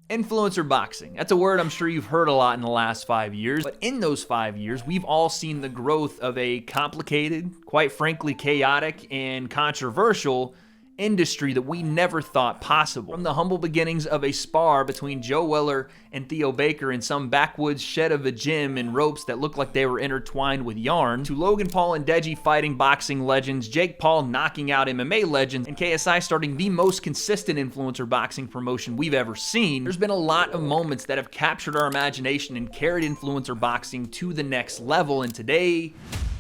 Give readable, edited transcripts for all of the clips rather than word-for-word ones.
Influencer boxing. That's a word I'm sure you've heard a lot in the last 5 years, but in those 5 years, we've all seen the growth of a complicated, quite frankly chaotic, and controversial industry that we never thought possible. From the humble beginnings of a spar between Joe Weller and Theo Baker in some backwoods shed of a gym in ropes that looked like they were intertwined with yarn, to Logan Paul and Deji fighting boxing legends, Jake Paul knocking out MMA legends, and KSI starting the most consistent influencer boxing promotion we've ever seen, there's been a lot of moments that have captured our imagination and carried influencer boxing to the next level, and today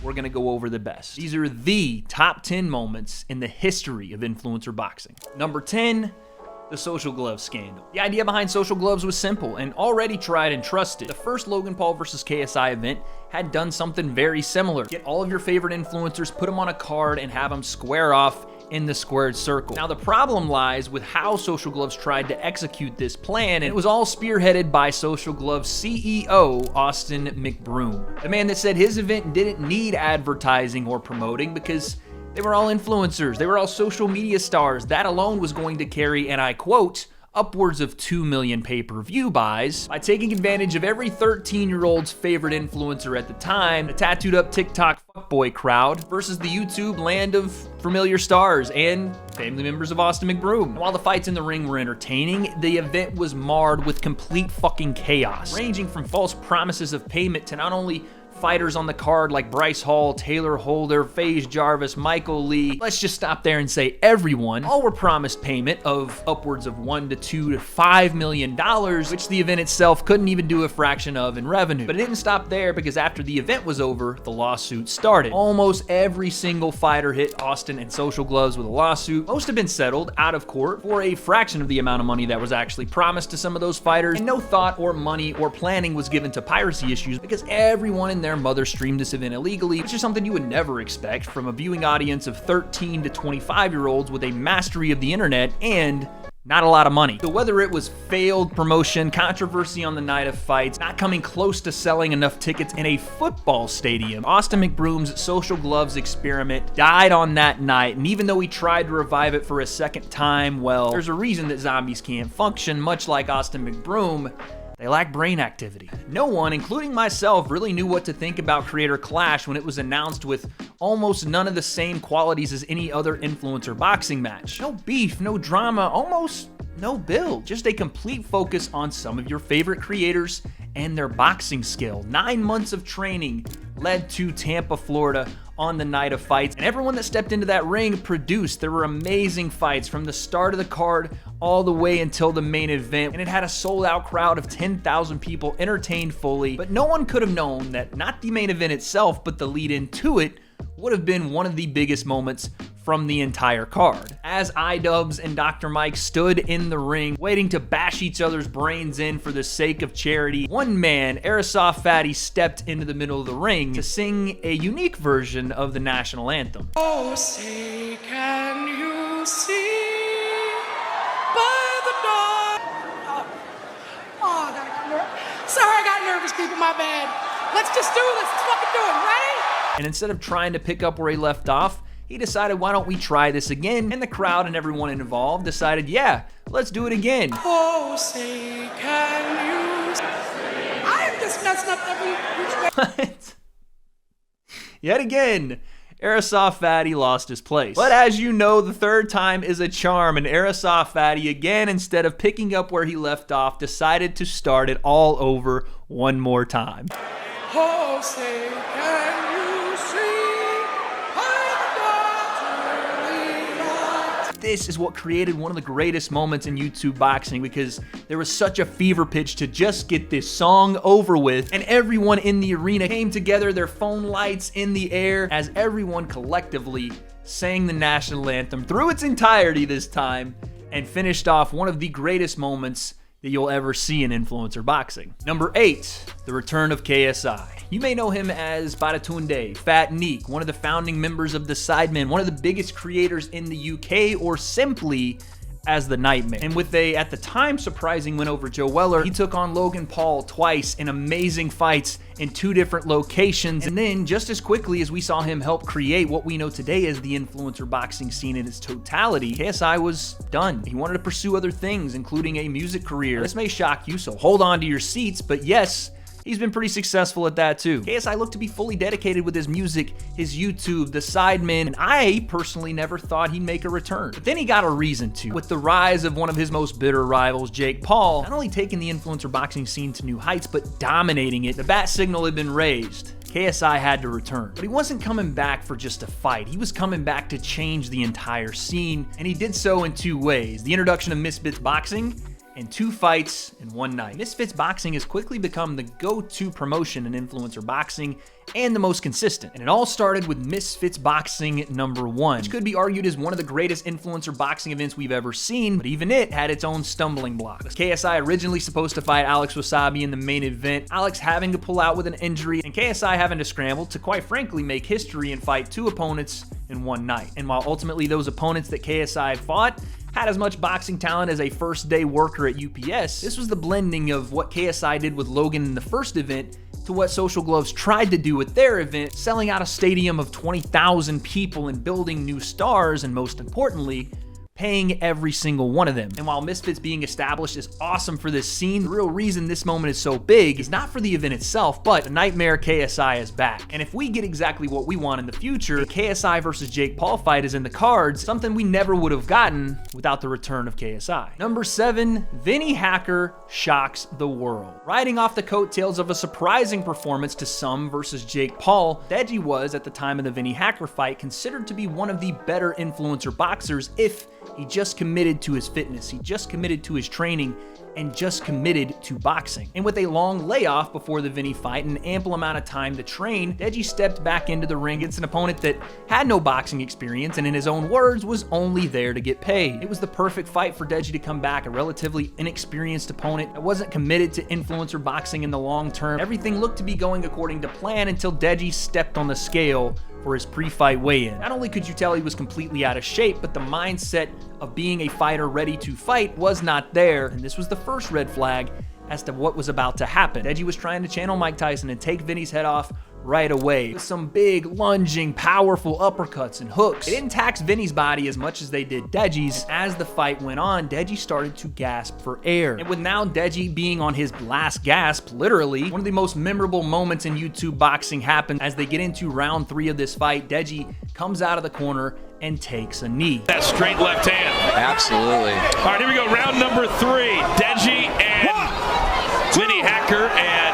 we're gonna go over the best. These are the top 10 moments in the history of influencer boxing. Number 10, the Social Gloves scandal. The idea behind Social Gloves was simple and already tried and trusted. The first Logan Paul versus KSI event had done something very similar. Get all of your favorite influencers, put them on a card, and have them square off in the squared circle. Now the problem lies with how Social Gloves tried to execute this plan, and it was all spearheaded by Social Gloves CEO Austin McBroom, the man that said his event didn't need advertising or promoting because they were all influencers, they were all social media stars. That alone was going to carry, and I quote, upwards of 2 million pay-per-view buys by taking advantage of every 13-year-old's favorite influencer at the time, the tattooed up TikTok fuckboy crowd versus the YouTube land of familiar stars and family members of Austin McBroom. And while the fights in the ring were entertaining, the event was marred with complete fucking chaos, ranging from false promises of payment to not only fighters on the card like Bryce Hall, Taylor Holder, FaZe Jarvis, Michael Lee. Let's just stop there and say everyone. All were promised payment of upwards of $1 to $2 to $5 million, which the event itself couldn't even do a fraction of in revenue. But it didn't stop there, because after the event was over, the lawsuit started. Almost every single fighter hit Austin and Social Gloves with a lawsuit. Most have been settled out of court for a fraction of the amount of money that was actually promised to some of those fighters, and no thought or money or planning was given to piracy issues, because everyone in their mother streamed this event illegally, which is something you would never expect from a viewing audience of 13 to 25-year-olds with a mastery of the internet and not a lot of money. So whether it was failed promotion, controversy on the night of fights, not coming close to selling enough tickets in a football stadium, Austin McBroom's Social Gloves experiment died on that night, and even though he tried to revive it for a second time, well, there's a reason that zombies can't function, much like Austin McBroom. They lack brain activity. No one, including myself, really knew what to think about Creator Clash when it was announced with almost none of the same qualities as any other influencer boxing match. No beef, no drama, almost no build. Just a complete focus on some of your favorite creators and their boxing skill. 9 months of training led to Tampa, Florida on the night of fights, and everyone that stepped into that ring produced. There were amazing fights from the start of the card all the way until the main event, and it had a sold-out crowd of 10,000 people entertained fully. But no one could have known that not the main event itself, but the lead into it would have been one of the biggest moments from the entire card. As iDubbbz and Dr. Mike stood in the ring, waiting to bash each other's brains in for the sake of charity, one man, Airsoft Fatty, stepped into the middle of the ring to sing a unique version of the national anthem. Oh, say, can you see by the dawn? Oh, I got nervous. Sorry, I got nervous, people, my bad. Let's just do this. Let's fucking do it, ready? And instead of trying to pick up where he left off, he decided, why don't we try this again? And the crowd and everyone involved decided, yeah, let's do it again. Oh, say, can you... I am just messing up every... What? Yet again, Airsoft Fatty lost his place. But as you know, the third time is a charm, and Airsoft Fatty, again, instead of picking up where he left off, decided to start it all over one more time. Oh, say, can you see? This is what created one of the greatest moments in YouTube boxing, because there was such a fever pitch to just get this song over with, and everyone in the arena came together, their phone lights in the air, as everyone collectively sang the national anthem through its entirety this time, and finished off one of the greatest moments that you'll ever see in influencer boxing. Number 8, the return of KSI. You may know him as Badetunde, Fat Neek, one of the founding members of the Sidemen, one of the biggest creators in the UK, or simply as the Nightmare. And with a, at the time, surprising win over Joe Weller, he took on Logan Paul twice in amazing fights in 2 different locations. And then, just as quickly as we saw him help create what we know today as the influencer boxing scene in its totality, KSI was done. He wanted to pursue other things, including a music career. This may shock you, so hold on to your seats, but yes, he's been pretty successful at that too. KSI looked to be fully dedicated with his music, his YouTube, the Sidemen, and I personally never thought he'd make a return. But then he got a reason to, with the rise of one of his most bitter rivals, Jake Paul, not only taking the influencer boxing scene to new heights, but dominating it. The bat signal had been raised. KSI had to return. But he wasn't coming back for just a fight. He was coming back to change the entire scene, and he did so in 2 ways. The introduction of Misfits Boxing, and 2 fights in 1 night. Misfits Boxing has quickly become the go-to promotion in influencer boxing and the most consistent. And it all started with Misfits Boxing #1, which could be argued as one of the greatest influencer boxing events we've ever seen, but even it had its own stumbling blocks. With KSI originally supposed to fight Alex Wasabi in the main event, Alex having to pull out with an injury, and KSI having to scramble to, quite frankly, make history and fight 2 opponents in 1 night. And while ultimately those opponents that KSI fought had as much boxing talent as a first-day worker at UPS, this was the blending of what KSI did with Logan in the first event to what Social Gloves tried to do with their event, selling out a stadium of 20,000 people and building new stars, and most importantly, paying every single one of them. And while Misfits being established is awesome for this scene, the real reason this moment is so big is not for the event itself, but the Nightmare KSI is back. And if we get exactly what we want in the future, the KSI versus Jake Paul fight is in the cards, something we never would have gotten without the return of KSI. Number 7, Vinny Hacker shocks the world. Riding off the coattails of a surprising performance to some versus Jake Paul, W.A.D.E was, at the time of the Vinny Hacker fight, considered to be one of the better influencer boxers if he just committed to his fitness, he just committed to his training, and just committed to boxing. And with a long layoff before the Vinny fight and an ample amount of time to train, W.A.D.E stepped back into the ring against an opponent that had no boxing experience and, in his own words, was only there to get paid. It was the perfect fight for W.A.D.E to come back, a relatively inexperienced opponent that wasn't committed to influencer boxing in the long term. Everything looked to be going according to plan until W.A.D.E stepped on the scale for his pre-fight weigh-in. Not only could you tell he was completely out of shape, but the mindset of being a fighter ready to fight was not there, and this was the first red flag as to what was about to happen. W.A.D.E was trying to channel Mike Tyson and take Vinny's head off right away with some big, lunging, powerful uppercuts and hooks. It didn't tax Vinny's body as much as they did W.A.D.E.'s. As the fight went on, W.A.D.E started to gasp for air. And with now W.A.D.E being on his last gasp, literally, one of the most memorable moments in YouTube boxing happened as they get into round 3 of this fight. W.A.D.E comes out of the corner and takes a knee. That straight left hand. Absolutely. All right, here we go. Round number 3. W.A.D.E and Vinny Hacker and...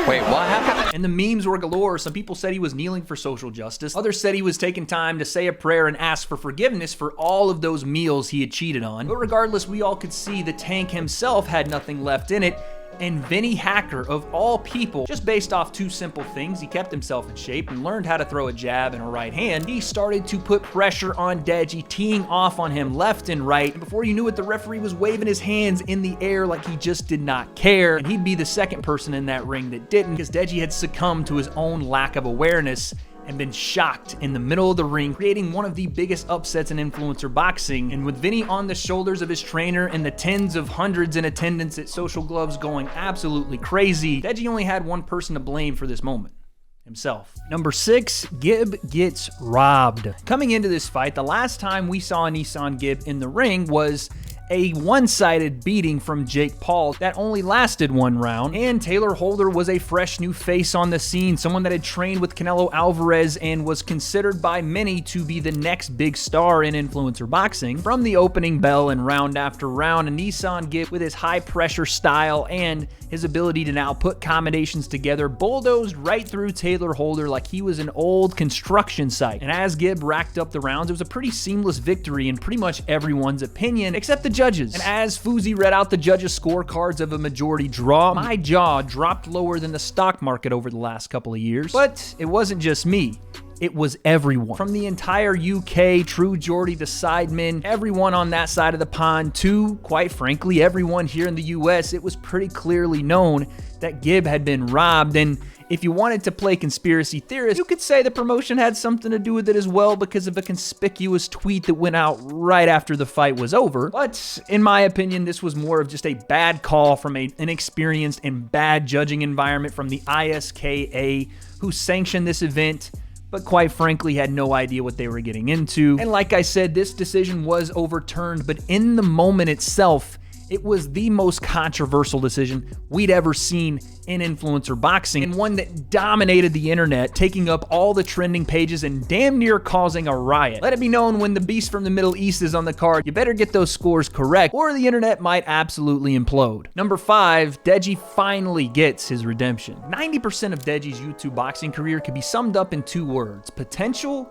Wait, what happened? And the memes were galore. Some people said he was kneeling for social justice. Others said he was taking time to say a prayer and ask for forgiveness for all of those meals he had cheated on. But regardless, we all could see the Tank himself had nothing left in it. And Vinny Hacker, of all people, just based off 2 simple things, he kept himself in shape and learned how to throw a jab and a right hand. He started to put pressure on W.A.D.E, teeing off on him left and right. And before you knew it, the referee was waving his hands in the air like he just did not care. And he'd be the second person in that ring that didn't, because W.A.D.E had succumbed to his own lack of awareness and been shocked in the middle of the ring, creating one of the biggest upsets in influencer boxing. And with Vinny on the shoulders of his trainer and the tens of hundreds in attendance at Social Gloves going absolutely crazy, W.A.D.E only had one person to blame for this moment: himself. Number 6, Gib gets robbed. Coming into this fight, the last time we saw Nissan Gib in the ring was a one-sided beating from Jake Paul that only lasted 1 round, and Taylor Holder was a fresh new face on the scene, someone that had trained with Canelo Alvarez and was considered by many to be the next big star in influencer boxing. From the opening bell and round after round, and Nissan Gib, with his high-pressure style and his ability to now put combinations together, bulldozed right through Taylor Holder like he was an old construction site. And as Gib racked up the rounds, it was a pretty seamless victory in pretty much everyone's opinion, except the judges. And as Fousey read out the judges' scorecards of a majority draw, my jaw dropped lower than the stock market over the last couple of years. But it wasn't just me. it was everyone. From the entire UK, True Geordie to Sidemen, everyone on that side of the pond to, quite frankly, everyone here in the US, it was pretty clearly known that Gib had been robbed. And if you wanted to play conspiracy theorist, you could say the promotion had something to do with it as well because of a conspicuous tweet that went out right after the fight was over. But in my opinion, this was more of just a bad call from an inexperienced and bad judging environment from the ISKA, who sanctioned this event, but quite frankly had no idea what they were getting into. And like I said, this decision was overturned, but in the moment itself, it was the most controversial decision we'd ever seen in influencer boxing, and one that dominated the internet, taking up all the trending pages and damn near causing a riot. Let it be known, when the beast from the Middle East is on the card, you better get those scores correct or the internet might absolutely implode. Number 5, Deji finally gets his redemption. 90% of Deji's YouTube boxing career could be summed up in 2 words: potential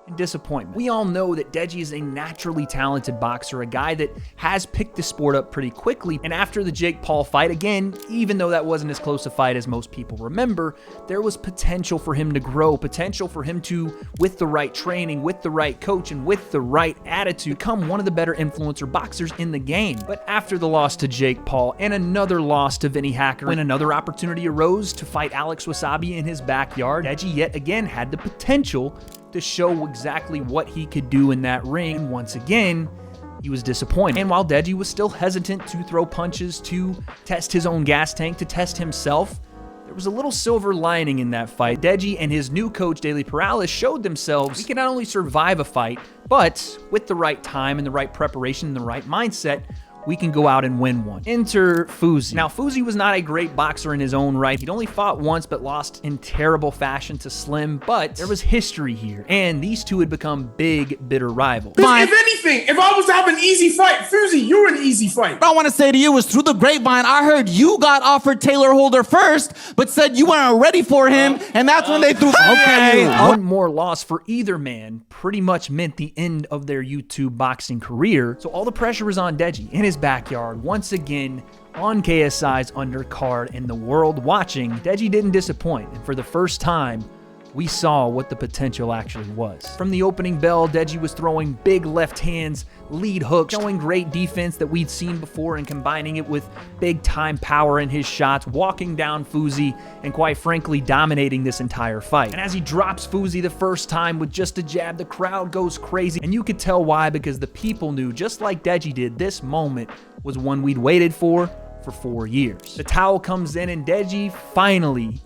and disappointment. We all know that Deji is a naturally talented boxer, a guy that has picked the sport up pretty quickly. And after the Jake Paul fight, again, even though that wasn't as close a fight as most people remember, there was potential for him to grow, potential for him to, with the right training, with the right coach, and with the right attitude, become one of the better influencer boxers in the game. But after the loss to Jake Paul and another loss to Vinny Hacker, when another opportunity arose to fight Alex Wasabi in his backyard, Deji yet again had the potential to show exactly what he could do in that ring. And once again, he was disappointed. And while Deji was still hesitant to throw punches, to test his own gas tank, to test himself, there was a little silver lining in that fight. Deji and his new coach, Daily Perales, showed themselves we can not only survive a fight, but with the right time and the right preparation and the right mindset, we can go out and win one. Enter Fuzi. Now, Fuzi was not a great boxer in his own right. He'd only fought once, but lost in terrible fashion to Slim, but there was history here, and these two had become big, bitter rivals. If anything, if I was to have an easy fight, Fuzi, you're an easy fight. What I want to say to you is, through the grapevine, I heard you got offered Taylor Holder first, but said you weren't ready for him, and that's when they threw One more loss for either man pretty much meant the end of their YouTube boxing career, so all the pressure was on Deji in his backyard, once again on KSI's undercard, and the world watching. Deji didn't disappoint, and for the first time, we saw what the potential actually was. From the opening bell, Deji was throwing big left hands, lead hooks, showing great defense that we'd seen before and combining it with big time power in his shots, walking down Fuzi and quite frankly dominating this entire fight. And as he drops Fuzi the first time with just a jab, the crowd goes crazy, and you could tell why, because the people knew, just like Deji did, this moment was one we'd waited for 4 years. The towel comes in and Deji finally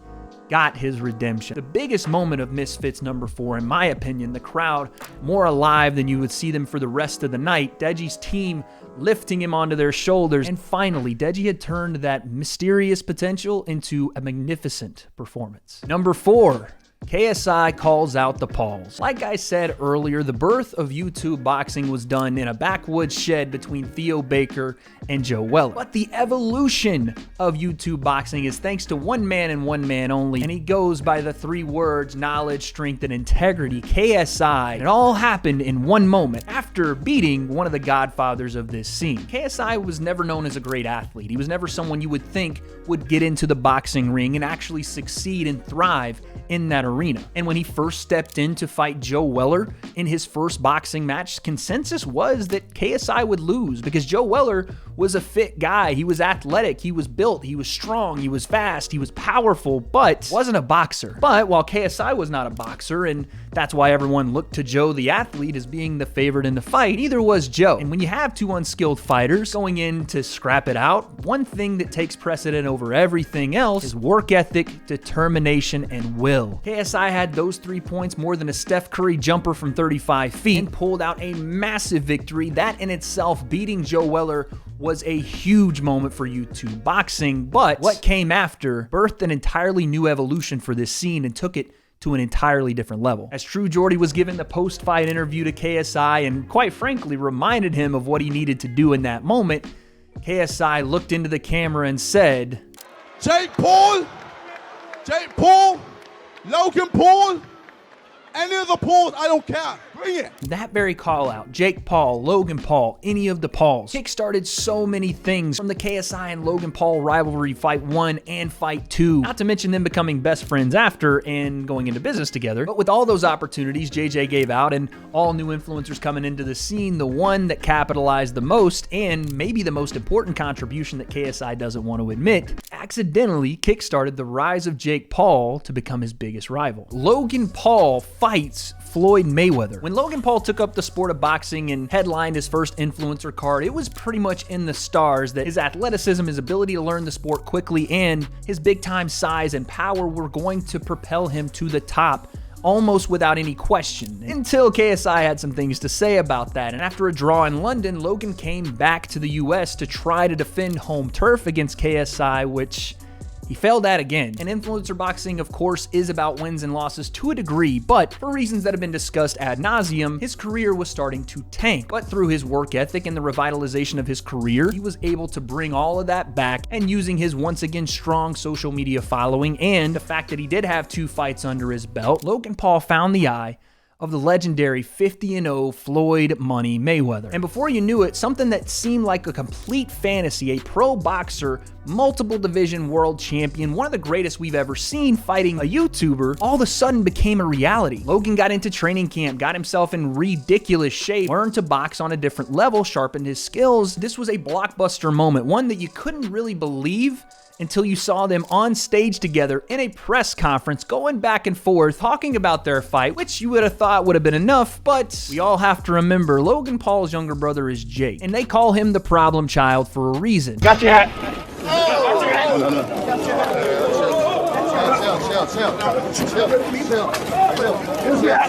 got his redemption. The biggest moment of Misfits number 4, in my opinion, the crowd more alive than you would see them for the rest of the night, Deji's team lifting him onto their shoulders, and finally, Deji had turned that mysterious potential into a magnificent performance. Number 4, KSI calls out the Pauls. Like I said earlier, the birth of YouTube boxing was done in a backwoods shed between Theo Baker and Joe Weller. But the evolution of YouTube boxing is thanks to one man and one man only, and he goes by the 3 words: knowledge, strength, and integrity. KSI. It all happened in one moment after beating one of the godfathers of this scene. KSI was never known as a great athlete. He was never someone you would think would get into the boxing ring and actually succeed and thrive in that arena. And when he first stepped in to fight Joe Weller in his first boxing match, consensus was that KSI would lose because Joe Weller was a fit guy. He was athletic, he was built, he was strong, he was fast, he was powerful, but wasn't a boxer. But while KSI was not a boxer, and that's why everyone looked to Joe the athlete as being the favorite in the fight, neither was Joe. And when you have 2 unskilled fighters going in to scrap it out, one thing that takes precedent over everything else is work ethic, determination, and will. KSI had those 3 points more than a Steph Curry jumper from 35 feet and pulled out a massive victory. That in itself, beating Joe Weller, was a huge moment for YouTube boxing, but what came after birthed an entirely new evolution for this scene and took it to an entirely different level. As True Geordie was given the post-fight interview to KSI and quite frankly reminded him of what he needed to do in that moment, KSI looked into the camera and said, Jake Paul, Logan Paul, any of the Pauls, I don't care. Bring it. That very call out, Jake Paul, Logan Paul, any of the Pauls, kickstarted so many things from the KSI and Logan Paul rivalry fight 1 and fight 2, not to mention them becoming best friends after and going into business together. But with all those opportunities JJ gave out and all new influencers coming into the scene, the one that capitalized the most and maybe the most important contribution that KSI doesn't want to admit, accidentally kickstarted the rise of Jake Paul to become his biggest rival. Logan Paul fights Floyd Mayweather. When Logan Paul took up the sport of boxing and headlined his first influencer card, it was pretty much in the stars that his athleticism, his ability to learn the sport quickly, and his big-time size and power were going to propel him to the top almost without any question, until KSI had some things to say about that. And after a draw in London, Logan came back to the US to try to defend home turf against KSI, which he failed at again. And influencer boxing, of course, is about wins and losses to a degree, but for reasons that have been discussed ad nauseum, his career was starting to tank. But through his work ethic and the revitalization of his career, he was able to bring all of that back, and using his once again strong social media following and the fact that he did have 2 fights under his belt, Logan Paul found the eye of the legendary 50-0 Floyd Money Mayweather. And before you knew it, something that seemed like a complete fantasy, a pro boxer, multiple division world champion, one of the greatest we've ever seen fighting a YouTuber, all of a sudden became a reality. Logan got into training camp, got himself in ridiculous shape, learned to box on a different level, sharpened his skills. This was a blockbuster moment, one that you couldn't really believe until you saw them on stage together in a press conference going back and forth talking about their fight, which you would have thought would have been enough, but we all have to remember Logan Paul's younger brother is Jake, and they call him the problem child for a reason. Got your hat.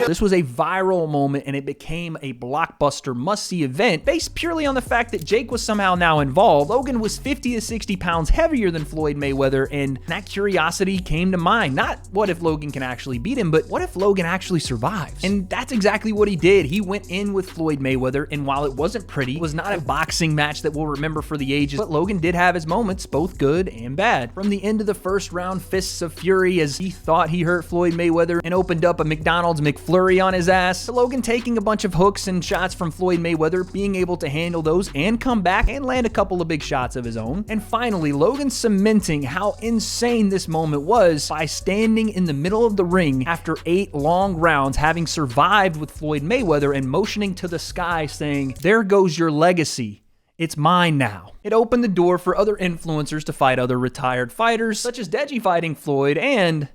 This was a viral moment and it became a blockbuster must-see event based purely on the fact that Jake was somehow now involved. Logan was 50 to 60 pounds heavier than Floyd Mayweather, and that curiosity came to mind. Not what if Logan can actually beat him, but what if Logan actually survives? And that's exactly what he did. He went in with Floyd Mayweather, and while it wasn't pretty, it was not a boxing match that we'll remember for the ages, but Logan did have his moments, both good and bad. From the end of the first round, fists of fury as he thought he hurt Floyd Mayweather and opened up a McDonald's McFlurry on his ass, to Logan taking a bunch of hooks and shots from Floyd Mayweather, being able to handle those and come back and land a couple of big shots of his own. And finally, Logan cementing how insane this moment was by standing in the middle of the ring after 8 long rounds, having survived with Floyd Mayweather, and motioning to the sky saying, "There goes your legacy. It's mine now." It opened the door for other influencers to fight other retired fighters, such as W.A.D.E fighting Floyd, and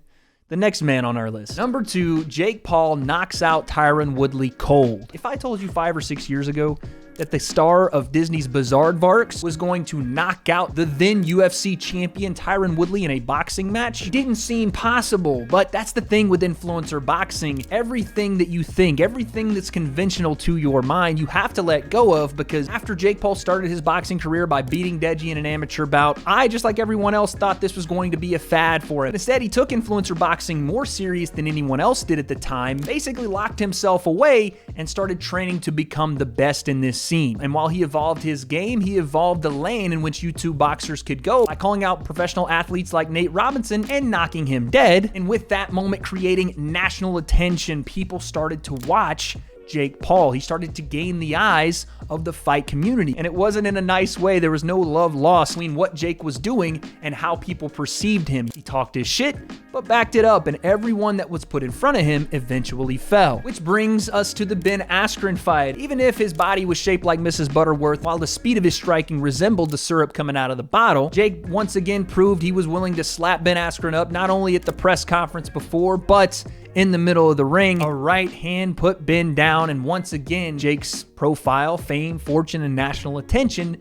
the next man on our list. Number 2, Jake Paul knocks out Tyron Woodley cold. If I told you 5 or 6 years ago that the star of Disney's Bizaardvarks was going to knock out the then UFC champion Tyron Woodley in a boxing match, it didn't seem possible. But that's the thing with influencer boxing. Everything that you think, everything that's conventional to your mind, you have to let go of, because after Jake Paul started his boxing career by beating W.A.D.E in an amateur bout, I, just like everyone else, thought this was going to be a fad for him. Instead, he took influencer boxing more serious than anyone else did at the time, basically locked himself away and started training to become the best in this scene. And while he evolved his game, he evolved the lane in which YouTube boxers could go by calling out professional athletes like Nate Robinson and knocking him dead. And with that moment creating national attention, people started to watch Jake Paul. He started to gain the eyes of the fight community. And it wasn't in a nice way. There was no love lost between what Jake was doing and how people perceived him. He talked his shit, but backed it up, and everyone that was put in front of him eventually fell. Which brings us to the Ben Askren fight. Even if his body was shaped like Mrs. Butterworth, while the speed of his striking resembled the syrup coming out of the bottle, Jake once again proved he was willing to slap Ben Askren up, not only at the press conference before, but in the middle of the ring. A right hand put Ben down, and once again, Jake's profile, fame, fortune, and national attention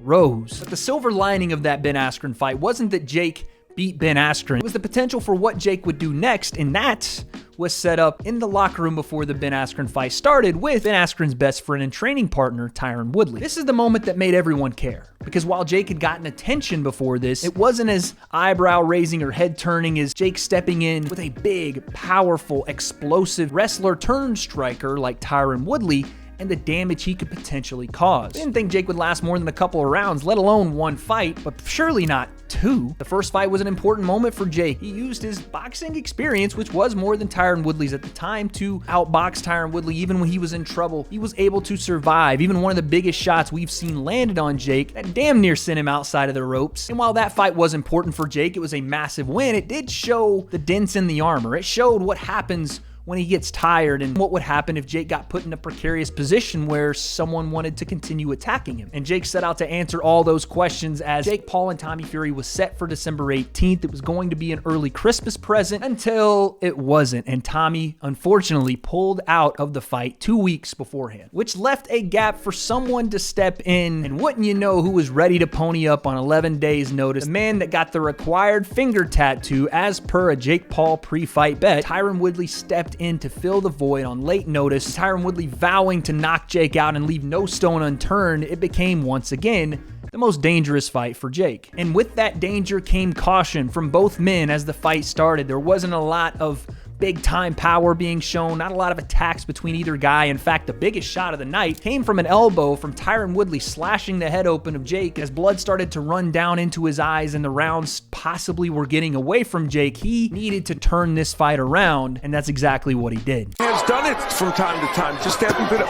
rose. But the silver lining of that Ben Askren fight wasn't that Jake beat Ben Askren. It was the potential for what Jake would do next, and that was set up in the locker room before the Ben Askren fight started with Ben Askren's best friend and training partner, Tyron Woodley. This is the moment that made everyone care, because while Jake had gotten attention before this, it wasn't as eyebrow-raising or head-turning as Jake stepping in with a big, powerful, explosive wrestler turned striker like Tyron Woodley and the damage he could potentially cause. They didn't think Jake would last more than a couple of rounds, let alone one fight, but surely not two. The first fight was an important moment for Jake. He used his boxing experience, which was more than Tyron Woodley's at the time, to outbox Tyron Woodley. Even when he was in trouble, he was able to survive. Even one of the biggest shots we've seen landed on Jake that damn near sent him outside of the ropes. And while that fight was important for Jake, it was a massive win. It did show the dents in the armor. It showed what happens when he gets tired and what would happen if Jake got put in a precarious position where someone wanted to continue attacking him. And Jake set out to answer all those questions as Jake Paul and Tommy Fury was set for December 18th. It was going to be an early Christmas present until it wasn't. And Tommy, unfortunately, pulled out of the fight 2 weeks beforehand, which left a gap for someone to step in. And wouldn't you know who was ready to pony up on 11 days notice? The man that got the required finger tattoo as per a Jake Paul pre-fight bet. Tyron Woodley stepped in to fill the void on late notice. Tyron Woodley vowing to knock Jake out and leave no stone unturned. It became once again the most dangerous fight for Jake. And with that danger came caution from both men as the fight started. There wasn't a lot of big time power being shown, not a lot of attacks between either guy. In fact, the biggest shot of the night came from an elbow from Tyron Woodley slashing the head open of Jake. As blood started to run down into his eyes and the rounds possibly were getting away from Jake, he needed to turn this fight around, and that's exactly what he did. He has done it from time to time, just hasn't been.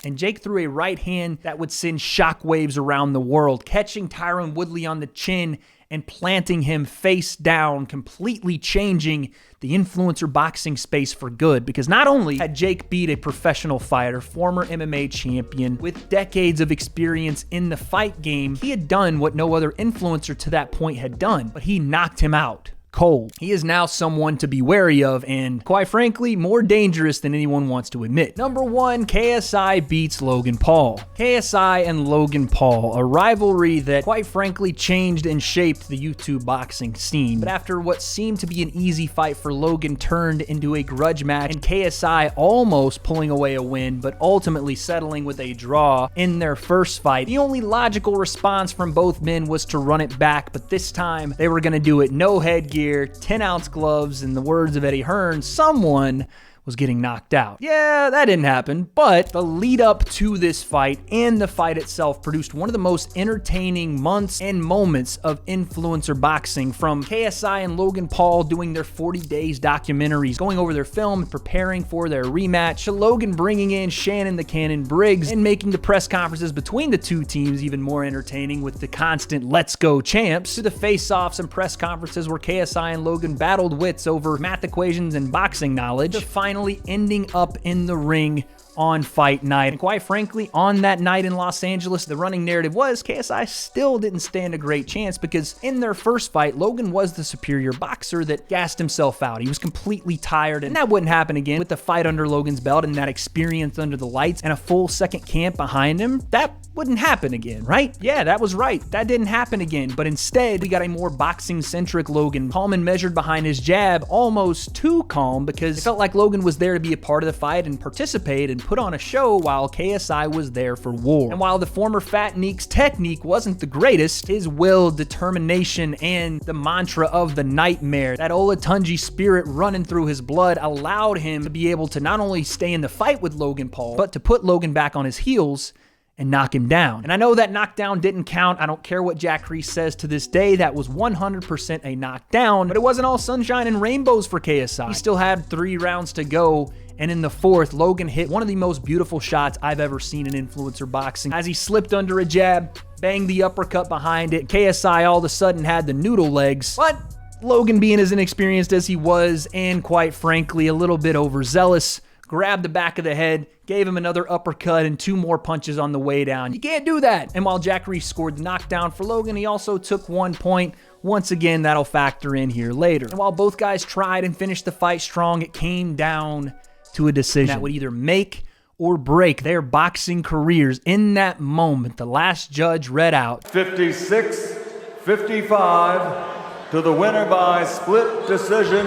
And Jake threw a right hand that would send shockwaves around the world, catching Tyron Woodley on the chin and planting him face down, completely changing the influencer boxing space for good. Because not only had Jake beat a professional fighter, former MMA champion with decades of experience in the fight game, he had done what no other influencer to that point had done, but he knocked him out cold. He is now someone to be wary of and, quite frankly, more dangerous than anyone wants to admit. Number 1, KSI beats Logan Paul. KSI and Logan Paul, a rivalry that, quite frankly, changed and shaped the YouTube boxing scene. But after what seemed to be an easy fight for Logan turned into a grudge match, and KSI almost pulling away a win, but ultimately settling with a draw in their first fight, the only logical response from both men was to run it back, but this time they were going to do it no headgear, 10-ounce gloves. In the words of Eddie Hearn, someone was getting knocked out. Yeah, that didn't happen, but the lead up to this fight and the fight itself produced one of the most entertaining months and moments of influencer boxing, from KSI and Logan Paul doing their 40 days documentaries, going over their film and preparing for their rematch, to Logan bringing in Shannon the Cannon Briggs and making the press conferences between the two teams even more entertaining with the constant "let's go champs," to the face-offs and press conferences where KSI and Logan battled wits over math equations and boxing knowledge, to finally ending up in the ring on fight night. And quite frankly, on that night in Los Angeles, the running narrative was KSI still didn't stand a great chance, because in their first fight, Logan was the superior boxer that gassed himself out. He was completely tired, and that wouldn't happen again with the fight under Logan's belt and that experience under the lights and a full second camp behind him. That wouldn't happen again, right? Yeah, that was right. That didn't happen again. But instead, we got a more boxing-centric Logan, calm and measured behind his jab, almost too calm, because it felt like Logan was there to be a part of the fight and participate and put on a show, while KSI was there for war. And while the former Fat Neek's technique wasn't the greatest, his will, determination, and the mantra of the nightmare, that Olatunji spirit running through his blood, allowed him to be able to not only stay in the fight with Logan Paul, but to put Logan back on his heels and knock him down. And I know that knockdown didn't count. I don't care what Jack Reese says to this day. That was 100% a knockdown, but it wasn't all sunshine and rainbows for KSI. He still had 3 rounds to go, and in the 4th, Logan hit one of the most beautiful shots I've ever seen in influencer boxing. As he slipped under a jab, banged the uppercut behind it, KSI all of a sudden had the noodle legs. But Logan, being as inexperienced as he was, and quite frankly a little bit overzealous, grabbed the back of the head, gave him another uppercut and 2 more punches on the way down. You can't do that. And while Jack Reese scored the knockdown for Logan, he also took 1 point. Once again, that'll factor in here later. And while both guys tried and finished the fight strong, it came down to a decision that would either make or break their boxing careers. In that moment, the last judge read out 56-55 to the winner by split decision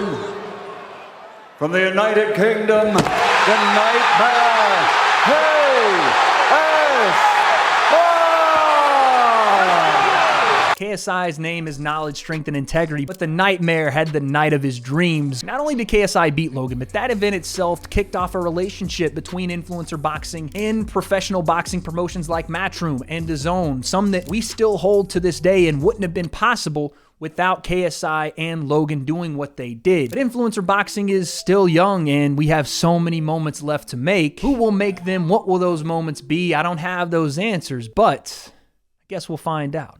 from the United Kingdom, the Nightmare, KSI. KSI's name is knowledge, strength, and integrity, but the Nightmare had the night of his dreams. Not only did KSI beat Logan, but that event itself kicked off a relationship between influencer boxing and professional boxing promotions like Matchroom and DAZN, some that we still hold to this day and wouldn't have been possible without KSI and Logan doing what they did. But influencer boxing is still young and we have so many moments left to make. Who will make them? What will those moments be? I don't have those answers, but I guess we'll find out.